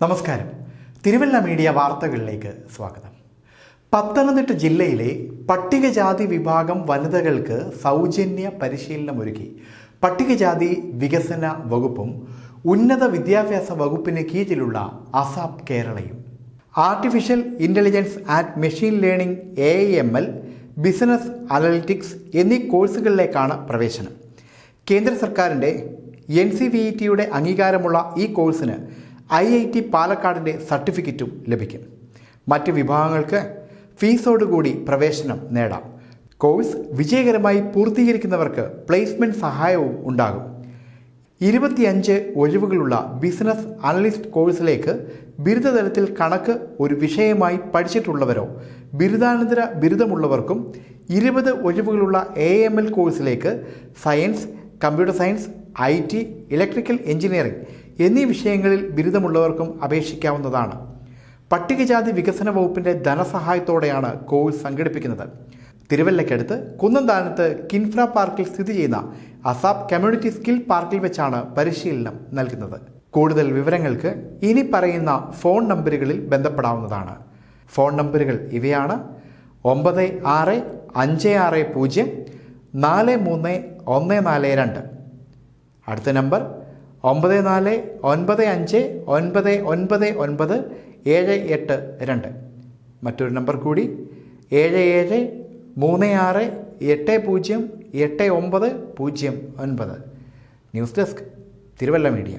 നമസ്കാരം. തിരുവല്ല മീഡിയ വാർത്തകളിലേക്ക് സ്വാഗതം. പത്തനംതിട്ട ജില്ലയിലെ പട്ടികജാതി വിഭാഗം വനിതകൾക്ക് സൗജന്യ പരിശീലനമൊരുക്കി പട്ടികജാതി വികസന വകുപ്പും ഉന്നത വിദ്യാഭ്യാസ വകുപ്പിന് കീഴിലുള്ള അസാപ് കേരളയും. Artificial intelligence and machine learning AIML, business analytics എന്നീ കോഴ്സുകളിലേക്കാണ് പ്രവേശനം. കേന്ദ്ര സർക്കാരിൻ്റെ NCVET അംഗീകാരമുള്ള ഈ കോഴ്സിന് IIT പാലക്കാടിൻ്റെ സർട്ടിഫിക്കറ്റും ലഭിക്കും. മറ്റ് വിഭാഗങ്ങൾക്ക് ഫീസോടുകൂടി പ്രവേശനം നേടാം. കോഴ്സ് വിജയകരമായി പൂർത്തീകരിക്കുന്നവർക്ക് പ്ലേസ്മെൻറ്റ് സഹായവും ഉണ്ടാകും. 25 ഒഴിവുകളുള്ള ബിസിനസ് അനലിസ്റ്റ് കോഴ്സിലേക്ക് ബിരുദതലത്തിൽ കണക്ക് ഒരു വിഷയമായി പഠിച്ചിട്ടുള്ളവരോ ബിരുദാനന്തര ബിരുദമുള്ളവർക്കും 20 ഒഴിവുകളുള്ള AIML കോഴ്സിലേക്ക് science, computer science, IT, electrical engineering എന്നീ വിഷയങ്ങളിൽ ബിരുദമുള്ളവർക്കും അപേക്ഷിക്കാവുന്നതാണ്. പട്ടികജാതി വികസന വകുപ്പിൻ്റെ ധനസഹായത്തോടെയാണ് കോഴ്സ് സംഘടിപ്പിക്കുന്നത്. തിരുവല്ലയ്ക്കടുത്ത് കുന്നന്താനത്ത് കിൻഫ്ര പാർക്കിൽ സ്ഥിതി ചെയ്യുന്ന അസാപ് കമ്മ്യൂണിറ്റി സ്കിൽ പാർക്കിൽ വെച്ചാണ് പരിശീലനം നൽകുന്നത്. കൂടുതൽ വിവരങ്ങൾക്ക് ഇനി പറയുന്ന ഫോൺ നമ്പറുകളിൽ ബന്ധപ്പെടാവുന്നതാണ്. ഫോൺ നമ്പറുകൾ ഇവയാണ്: 9660434142. അടുത്ത നമ്പർ 9495999782. മറ്റൊരു നമ്പർ കൂടി 7736808909. News desk, Thiruvalla media.